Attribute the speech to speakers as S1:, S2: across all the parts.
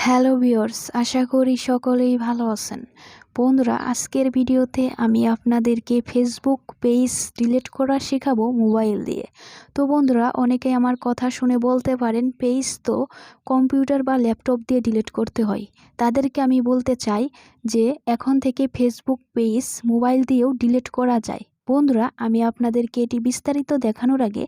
S1: Hello viewers, আশা করি সকলেই ভালো আছেন। বন্ধুরা, আজকের ভিডিওতে আমি আপনাদেরকে ফেসবুক পেজ ডিলিট করা শেখাবো মোবাইল দিয়ে। তো বন্ধুরা, অনেকেই আমার কথা শুনে বলতে পারেন পেজ তো কম্পিউটার বা ল্যাপটপ দিয়ে ডিলিট করতে হয়। তাদেরকে আমি বলতে চাই যে এখন থেকে ফেসবুক পেজ মোবাইল দিয়েও ডিলিট করা যায়। বন্ধুরা, আমি আপনাদেরকে এটি বিস্তারিত দেখানোর আগে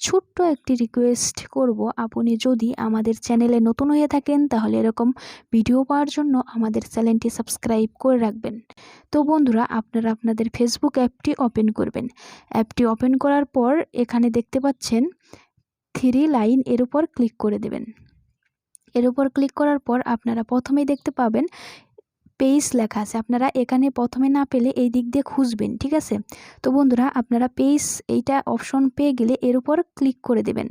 S1: ছোট্ট একটি রিকোয়েস্ট করব, আপনি যদি আমাদের চ্যানেলে নতুন হয়ে থাকেন তাহলে এরকম ভিডিও পাওয়ার জন্য আমাদের চ্যানেলটি সাবস্ক্রাইব করে রাখবেন। তো বন্ধুরা, আপনারা আপনাদের ফেসবুক অ্যাপটি ওপেন করবেন। অ্যাপটি ওপেন করার পর এখানে দেখতে পাচ্ছেন 3 লাইন, এর উপর ক্লিক করে দেবেন। এর উপর ক্লিক করার পর আপনারা প্রথমেই দেখতে পাবেন পেজ লেখা আছে। আপনারা এখানে প্রথমে না পেলে এই দিক দিয়ে খুঁজবেন, ঠিক আছে? তো বন্ধুরা, আপনারা পেজ এইটা অপশন পেয়ে গেলে এর উপর ক্লিক করে দেবেন।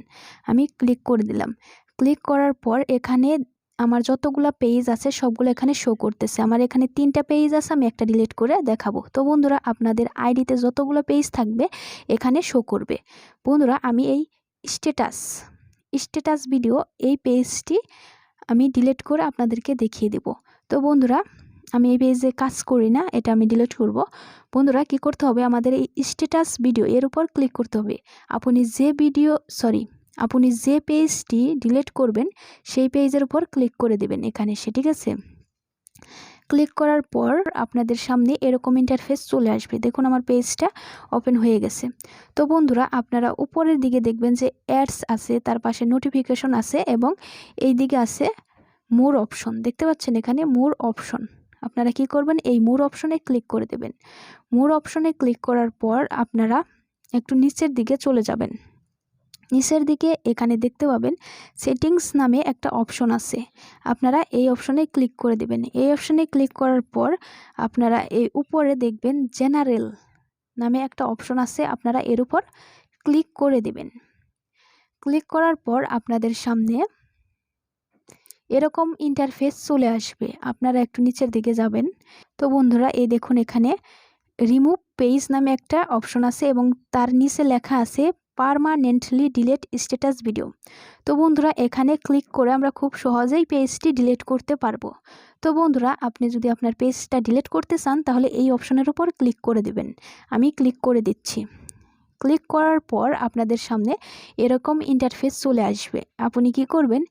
S1: আমি ক্লিক করে দিলাম। ক্লিক করার পর এখানে আমার যতগুলো পেজ আছে সবগুলো এখানে শো করতেছে। আমার এখানে 3টা পেজ আছে, আমি একটা ডিলিট করে দেখাবো। তো বন্ধুরা, আপনাদের আইডিতে যতগুলো পেজ থাকবে এখানে শো করবে। বন্ধুরা, আমি এই স্ট্যাটাস ভিডিও এই পেজটি আমি ডিলিট করে আপনাদেরকে দেখিয়ে দেব। তো বন্ধুরা, আমি এই পেজে কাজ করি না, এটা আমি ডিলিট করব। বন্ধুরা, কি করতে হবে, আমাদের এই স্ট্যাটাস ভিডিও এর উপর ক্লিক করতে হবে। আপনি যে পেজটি ডিলিট করবেন সেই পেজের উপর ক্লিক করে দেবেন এখানে এসে, ঠিক আছে? ক্লিক করার পর আপনাদের সামনে এরকম ইন্টারফেস চলে আসবে। দেখুন, আমার পেজটা ওপেন হয়ে গেছে। তো বন্ধুরা, আপনারা উপরের দিকে দেখবেন যে অ্যাডস আছে, তার পাশে নোটিফিকেশন আছে এবং এই দিকে আছে মোর অপশন। দেখতে পাচ্ছেন এখানে মোর অপশন। আপনারা কি করবেন, এই মোর অপশনে ক্লিক করে দেবেন। মোর অপশনে ক্লিক করার পর আপনারা একটু নিচের দিকে চলে যাবেন। নিচের দিকে এখানে দেখতে পাবেন সেটিংস নামে একটা অপশন আছে। আপনারা এই অপশনে ক্লিক করে দেবেন। এই অপশনে ক্লিক করার পর আপনারা এই উপরে দেখবেন জেনারেল নামে একটা অপশন আছে, আপনারা এর উপর ক্লিক করে দেবেন। ক্লিক করার পর আপনাদের সামনে এরকম ইন্টারফেস চলে আসবে। আপনারা একটু নিচের দিকে যাবেন। তো বন্ধুরা, এই দেখুন এখানে রিমুভ পেজ নামে একটা অপশন আছে এবং তার নিচে লেখা আছে পার্মানেন্টলি ডিলিট স্ট্যাটাস ভিডিও। তো বন্ধুরা, এখানে ক্লিক করে আমরা খুব সহজেই পেজটি ডিলিট করতে পারবো। তো বন্ধুরা, আপনি যদি আপনার পেজটা ডিলিট করতে চান তাহলে এই অপশনের উপর ক্লিক করে দেবেন। আমি ক্লিক করে দিচ্ছি। ক্লিক করার পর আপনাদের সামনে এরকম ইন্টারফেস চলে আসবে। আপনি কি করবেন,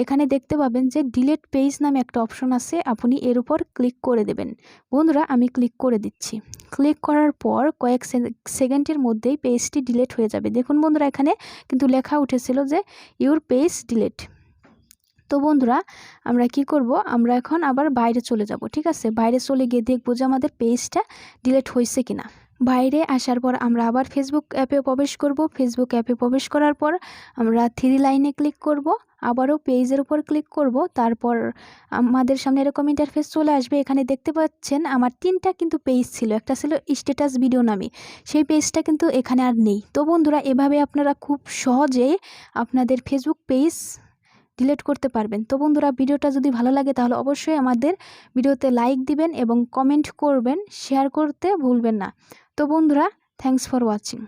S1: এখানে দেখতে পাবেন যে ডিলিট পেজ নামে একটা অপশন আছে, আপনি এর উপর ক্লিক করে দেবেন। বন্ধুরা, আমি ক্লিক করে দিচ্ছি। ক্লিক করার পর কয়েক সেকেন্ডের মধ্যেই পেজটি ডিলিট হয়ে যাবে। দেখুন বন্ধুরা, এখানে কিন্তু লেখা উঠেছিল যে ইউর পেজ ডিলিট। তো বন্ধুরা, আমরা কি করব, আমরা এখন আবার বাইরে চলে যাব, ঠিক আছে? বাইরে চলে গিয়ে দেখবো যে আমাদের পেজটা ডিলিট হয়েছে কিনা। বাইরে আসার পর আমরা আবার ফেসবুক অ্যাপে প্রবেশ করব। ফেসবুক অ্যাপে প্রবেশ করার পর আমরা 3 লাইনে ক্লিক করব, আবারও পেজের উপর ক্লিক করব। তারপর আমাদের সামনে এরকম ইন্টারফেস চলে আসবে। এখানে দেখতে পাচ্ছেন আমার 3টা কিন্তু পেজ ছিল। একটা ছিল স্ট্যাটাস ভিডিও নামে, সেই পেজটা কিন্তু এখানে আর নেই। তো বন্ধুরা, এভাবে আপনারা খুব সহজেই আপনাদের ফেসবুক পেজ ডিলিট করতে পারবেন। তো বন্ধুরা, ভিডিওটা যদি ভালো লাগে তাহলে অবশ্যই আমাদের ভিডিওতে লাইক দিবেন এবং কমেন্ট করবেন, শেয়ার করতে ভুলবেন না। তো বন্ধুরা, থ্যাঙ্কস ফর ওয়াচিং।